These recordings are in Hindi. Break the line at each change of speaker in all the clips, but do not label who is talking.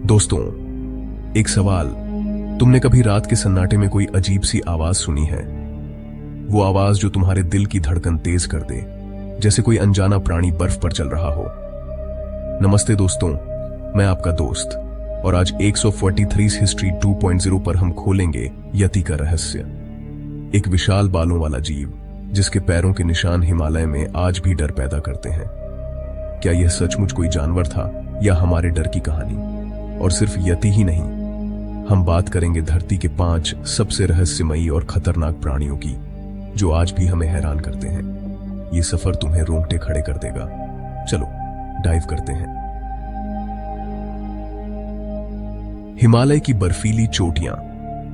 दोस्तों, एक सवाल। तुमने कभी रात के सन्नाटे में कोई अजीब सी आवाज सुनी है? वो आवाज जो तुम्हारे दिल की धड़कन तेज कर दे, जैसे कोई अनजाना प्राणी बर्फ पर चल रहा हो। नमस्ते दोस्तों, मैं आपका दोस्त, और आज 143 हिस्ट्री 2.0 पर हम खोलेंगे यति का रहस्य। एक विशाल बालों वाला जीव जिसके पैरों के निशान हिमालय में आज भी डर पैदा करते हैं। क्या यह सचमुच कोई जानवर था या हमारे डर की कहानी? और सिर्फ यति ही नहीं, हम बात करेंगे धरती के 5 सबसे रहस्यमयी और खतरनाक प्राणियों की, जो आज भी हमें हैरान करते हैं। ये सफर तुम्हें रोंगटे खड़े कर देगा। चलो डाइव करते हैं। हिमालय की बर्फीली चोटियां,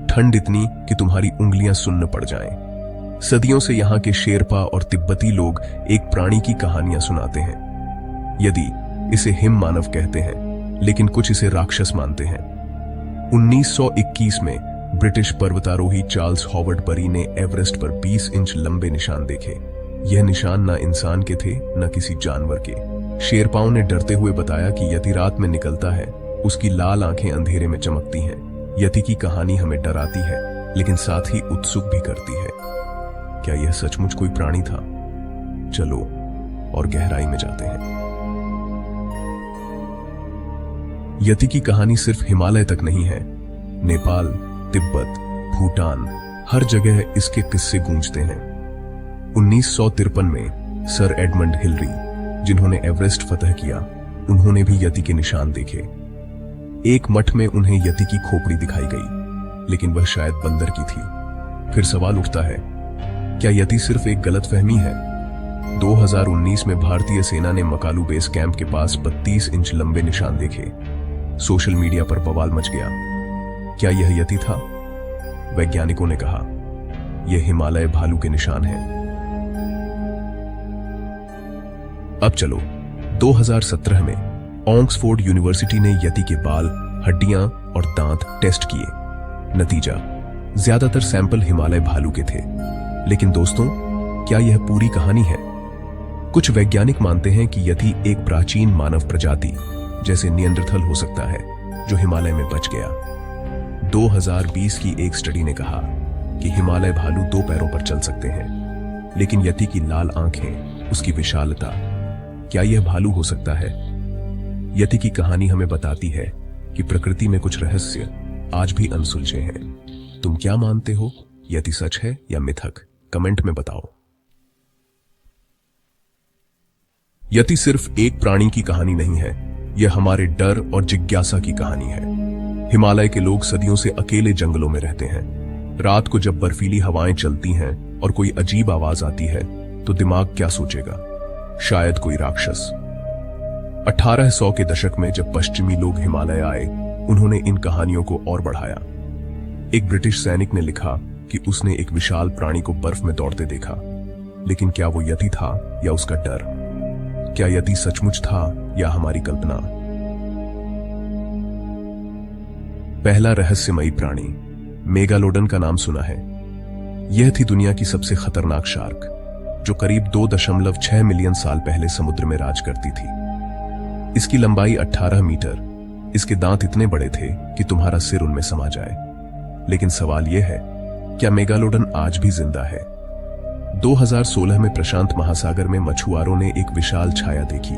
ठंड इतनी कि तुम्हारी उंगलियां सुन्न पड़ जाएं। सदियों से यहां के शेरपा और तिब्बती लोग एक प्राणी की कहानियां सुनाते हैं। यदि इसे हिम मानव कहते हैं, लेकिन कुछ इसे राक्षस मानते हैं। 1921 में ब्रिटिश पर्वतारोही चार्ल्स हॉवर्ड बरी ने एवरेस्ट पर 20 इंच लंबे निशान देखे। यह निशान ना इंसान के थे, न किसी जानवर के। शेरपाओं ने डरते हुए बताया कि यति रात में निकलता है, उसकी लाल आंखें अंधेरे में चमकती हैं। यति की कहानी हमें डराती है, लेकिन साथ ही उत्सुक भी करती है। क्या यह सचमुच कोई प्राणी था? चलो और गहराई में जाते हैं। यति की कहानी सिर्फ हिमालय तक नहीं है। नेपाल, तिब्बत, भूटान, हर जगह इसके किस्से गूंजते हैं। 1953 में सर एडमंड हिलरी, जिन्होंने एवरेस्ट फतह किया, उन्होंने भी यति के निशान देखे। एक मठ में उन्हें यति की खोपड़ी दिखाई गई, लेकिन वह शायद बंदर की थी। फिर सवाल उठता है, क्या यति सिर्फ एक गलतफहमी है? 2019 में भारतीय सेना ने मकालू बेस कैंप के पास 32 इंच लंबे निशान देखे। सोशल मीडिया पर बवाल मच गया। क्या यह यति था? वैज्ञानिकों ने कहा, यह हिमालय भालू के निशान हैं। अब चलो 2017 में ऑक्सफोर्ड यूनिवर्सिटी ने यति के बाल, हड्डियां और दांत टेस्ट किए। नतीजा, ज्यादातर सैंपल हिमालय भालू के थे। लेकिन दोस्तों, क्या यह पूरी कहानी है? कुछ वैज्ञानिक मानते हैं कि यति एक प्राचीन मानव प्रजाति जैसे नियंद्रथल हो सकता है, जो हिमालय में बच गया। 2020 की एक स्टडी ने कहा कि हिमालय भालू 2 पैरों पर चल सकते हैं, लेकिन यति की लाल आंखें, उसकी विशालता, क्या यह भालू हो सकता है? यति की कहानी हमें बताती है कि प्रकृति में कुछ रहस्य आज भी अनसुलझे हैं। तुम क्या मानते हो? यति सच है या मिथक? कमेंट में बताओ। यति सिर्फ एक प्राणी की कहानी नहीं है, यह हमारे डर और जिज्ञासा की कहानी है। हिमालय के लोग सदियों से अकेले जंगलों में रहते हैं। रात को जब बर्फीली हवाएं चलती हैं और कोई अजीब आवाज आती है, तो दिमाग क्या सोचेगा? शायद कोई राक्षस। 1800 के दशक में जब पश्चिमी लोग हिमालय आए, उन्होंने इन कहानियों को और बढ़ाया। एक ब्रिटिश सैनिक ने लिखा कि उसने एक विशाल प्राणी को बर्फ में दौड़ते देखा। लेकिन क्या वो यति था या उसका डर? क्या यति सचमुच था या हमारी कल्पना? पहला रहस्यमयी प्राणी, मेगालोडन का नाम सुना है? यह थी दुनिया की सबसे खतरनाक शार्क, जो करीब 2.6 मिलियन साल पहले समुद्र में राज करती थी। इसकी लंबाई 18 मीटर, इसके दांत इतने बड़े थे कि तुम्हारा सिर उनमें समा जाए। लेकिन सवाल यह है, क्या मेगालोडन आज भी जिंदा है? 2016 में प्रशांत महासागर में मछुआरों ने एक विशाल छाया देखी।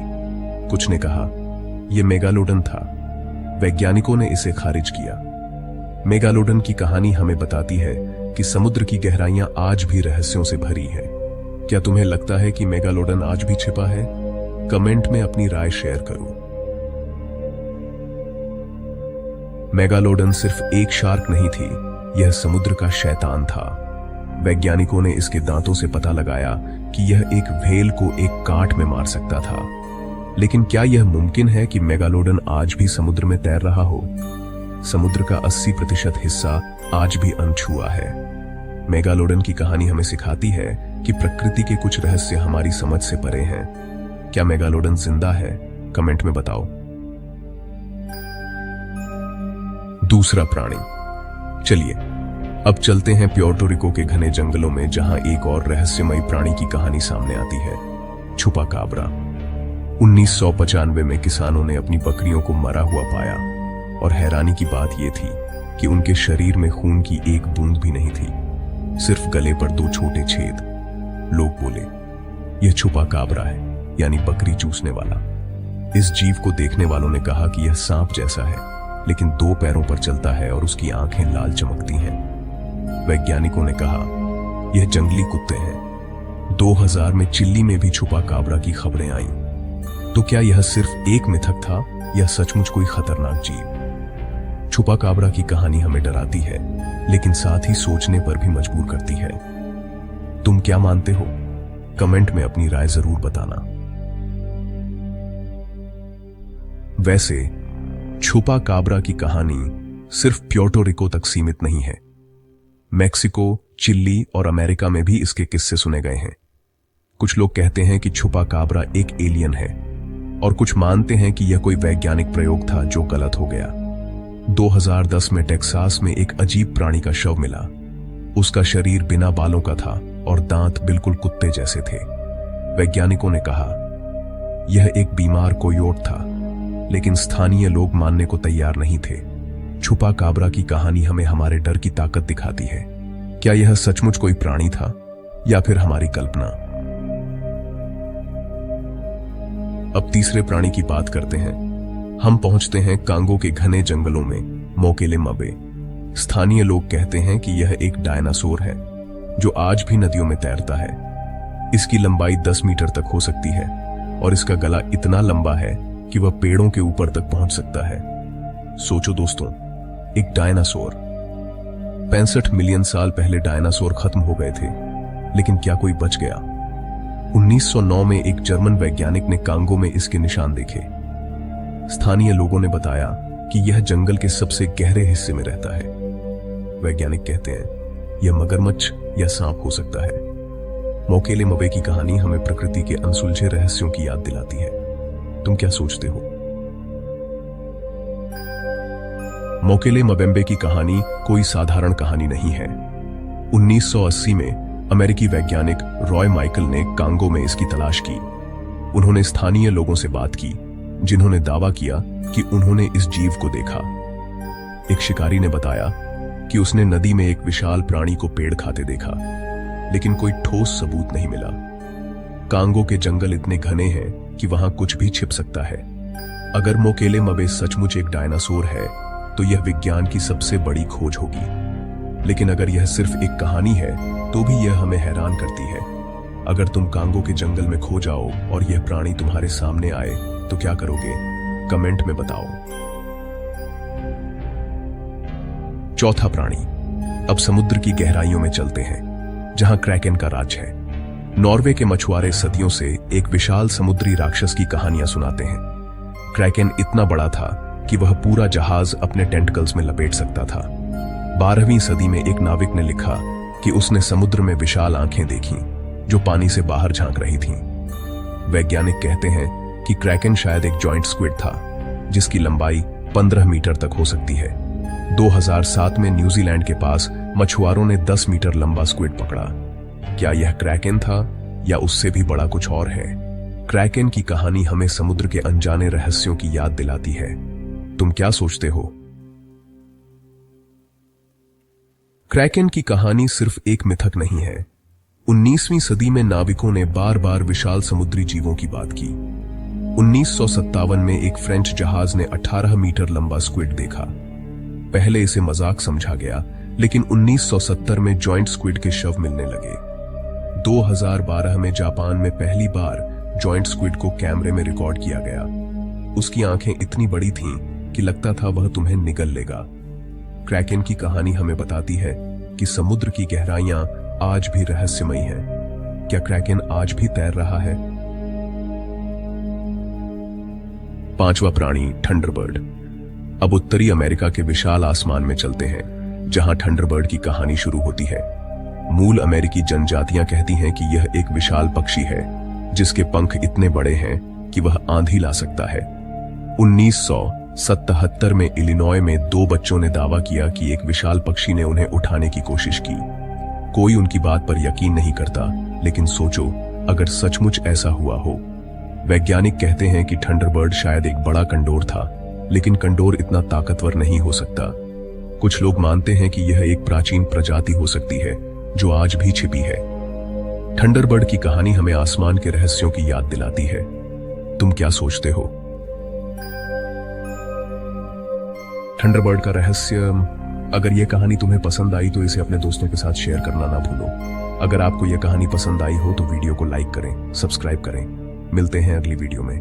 कुछ ने कहा यह मेगालोडन था। वैज्ञानिकों ने इसे खारिज किया। मेगालोडन की कहानी हमें बताती है कि समुद्र की गहराइयां आज भी रहस्यों से भरी है। क्या तुम्हें लगता है कि मेगालोडन आज भी छिपा है? कमेंट में अपनी राय शेयर करो। मेगालोडन सिर्फ एक शार्क नहीं थी, यह समुद्र का शैतान था। वैज्ञानिकों ने इसके दांतों से पता लगाया कि यह एक व्हेल को एक काट में मार सकता था। लेकिन क्या यह मुमकिन है कि मेगालोडन आज भी समुद्र में तैर रहा हो? समुद्र का 80% हिस्सा आज भी अनछुआ है। मेगालोडन की कहानी हमें सिखाती है कि प्रकृति के कुछ रहस्य हमारी समझ से परे हैं। क्या मेगालोडन जिंदा है? कमेंट में बताओ। दूसरा प्राणी, चलिए अब चलते हैं प्योर्टो रिको के घने जंगलों में, जहां एक और रहस्यमयी प्राणी की कहानी सामने आती है, छुपाकाब्रा। 1995 में किसानों ने अपनी बकरियों को मरा हुआ पाया। और हैरानी की बात यह थी कि उनके शरीर में खून की एक बूंद भी नहीं थी, सिर्फ गले पर 2 छोटे छेद। लोग बोले, यह छुपा काबरा है, यानी बकरी चूसने वाला। इस जीव को देखने वालों ने कहा कि यह सांप जैसा है, लेकिन 2 पैरों पर चलता है और उसकी आंखें लाल चमकती हैं। वैज्ञानिकों ने कहा, यह जंगली कुत्ते हैं। 2000 में चिल्ली में भी छुपा काबरा की खबरें आईं। तो क्या यह सिर्फ एक मिथक था या सचमुच कोई खतरनाक जीव? छुपा काबरा की कहानी हमें डराती है, लेकिन साथ ही सोचने पर भी मजबूर करती है। तुम क्या मानते हो? कमेंट में अपनी राय जरूर बताना। वैसे छुपा काबरा की कहानी सिर्फ प्योर्टो रिको तक सीमित नहीं है। मैक्सिको, चिली और अमेरिका में भी इसके किस्से सुने गए हैं। कुछ लोग कहते हैं कि छुपा काबरा एक एलियन है और कुछ मानते हैं कि यह कोई वैज्ञानिक प्रयोग था जो गलत हो गया। 2010 में टेक्सास में एक अजीब प्राणी का शव मिला। उसका शरीर बिना बालों का था और दांत बिल्कुल कुत्ते जैसे थे। वैज्ञानिकों ने कहा यह एक बीमार कोयोट था, लेकिन स्थानीय लोग मानने को तैयार नहीं थे। छुपा काबरा की कहानी हमें हमारे डर की ताकत दिखाती है। क्या यह सचमुच कोई प्राणी था या फिर हमारी कल्पना? अब तीसरे प्राणी की बात करते हैं। हम पहुंचते हैं कांगो के घने जंगलों में मोकेले मबे। स्थानीय लोग कहते हैं कि यह एक डायनासोर है जो आज भी नदियों में तैरता है। इसकी लंबाई 10 मीटर तक हो सकती है और इसका गला इतना लंबा है कि वह पेड़ों के ऊपर तक पहुंच सकता है। सोचो दोस्तों, एक डायनासोर। 65 मिलियन साल पहले डायनासोर खत्म हो गए थे, लेकिन क्या कोई बच गया? 1909 में एक जर्मन वैज्ञानिक ने कांगो में इसके निशान देखे। स्थानीय लोगों ने बताया कि यह जंगल के सबसे गहरे हिस्से में रहता है। वैज्ञानिक कहते हैं यह मगरमच्छ या सांप हो सकता है। मोकेले मबे की कहानी हमें प्रकृति के अनसुलझे रहस्यों की याद दिलाती है। तुम क्या सोचते हो? मोकेले मबेम्बे की कहानी कोई साधारण कहानी नहीं है। 1980 में अमेरिकी वैज्ञानिक रॉय माइकल ने कांगो में इसकी तलाश की। उन्होंने स्थानीय लोगों से बात की, जिन्होंने दावा किया कि उन्होंने इस जीव को देखा। एक शिकारी ने बताया कि उसने नदी में एक विशाल प्राणी को पेड़ खाते देखा, लेकिन कोई ठोस सबूत नहीं मिला। कांगो के जंगल इतने घने हैं कि वहां कुछ भी छिप सकता है। अगर मोकेले मबे सचमुच एक डायनासोर है तो यह विज्ञान की सबसे बड़ी खोज होगी। लेकिन अगर यह सिर्फ एक कहानी है तो भी यह हमें हैरान करती है। अगर तुम कांगो के जंगल में खो जाओ और यह प्राणी तुम्हारे सामने आए तो क्या करोगे? कमेंट में बताओ। चौथा प्राणी। अब समुद्र की गहराइयों में चलते हैं, जहां क्रैकेन का राज है। नॉर्वे के मछुआरे सदियों से एक विशाल समुद्री राक्षस की कहानियां सुनाते हैं। क्रैकेन इतना बड़ा था कि वह पूरा जहाज अपने टेंटकल्स में लपेट सकता था। 12वीं सदी में एक नाविक ने लिखा कि उसने समुद्र में विशाल आंखें देखीं जो पानी से बाहर झांक रही थीं। वैज्ञानिक कहते हैं कि क्रैकेन शायद एक जॉइंट स्क्विड था, जिसकी लंबाई 15 मीटर तक हो सकती है। 2007 में न्यूजीलैंड के पास मछुआरों ने 10 मीटर लंबा स्क्विड पकड़ा। क्या यह क्रैकेन था या उससे भी बड़ा कुछ और है? क्रैकेन की कहानी हमें समुद्र के अनजाने रहस्यों की याद दिलाती है। तुम क्या सोचते हो? क्रैकेन की कहानी सिर्फ एक मिथक नहीं है। 19वीं सदी में नाविकों ने बार बार विशाल समुद्री जीवों की बात की। 1957 में एक फ्रेंच जहाज ने 18 मीटर लंबा स्क्विड देखा। पहले इसे मजाक समझा गया, लेकिन 1970 में जॉइंट स्क्विड के शव मिलने लगे। 2012 में जापान में पहली बार जॉइंट स्क्विड को कैमरे में रिकॉर्ड किया गया। उसकी आंखें इतनी बड़ी थीं कि लगता था वह तुम्हें निगल लेगा। क्रैकेन की कहानी हमें बताती है कि समुद्र की गहराइयां आज भी रहस्यमयी हैं। क्या क्रैकेन आज भी तैर रहा है? पांचवा प्राणी, थंडरबर्ड। अब उत्तरी अमेरिका के विशाल आसमान में चलते हैं, जहां थंडरबर्ड की कहानी शुरू होती है। मूल अमेरिकी जनजातियां कहती हैं कि यह एक विशाल पक्षी है जिसके पंख इतने बड़े हैं कि वह आंधी ला सकता है। 1977 में इलिनॉय में 2 बच्चों ने दावा किया कि एक विशाल पक्षी ने उन्हें उठाने की कोशिश की। कोई उनकी बात पर यकीन नहीं करता, लेकिन सोचो अगर सचमुच ऐसा हुआ हो। वैज्ञानिक कहते हैं कि थंडरबर्ड शायद एक बड़ा कंडोर था लेकिन कंडोर इतना ताकतवर नहीं हो सकता। कुछ लोग मानते हैं कि यह एक प्राचीन प्रजाति हो सकती है जो आज भी छिपी है। थंडरबर्ड की कहानी हमें आसमान के रहस्यों की याद दिलाती है। तुम क्या सोचते हो? थंडरबर्ड का रहस्य। अगर यह कहानी तुम्हें पसंद आई तो इसे अपने दोस्तों के साथ शेयर करना ना भूलो। अगर आपको यह कहानी पसंद आई हो तो वीडियो को लाइक करें, सब्सक्राइब करें। मिलते हैं अगली वीडियो में।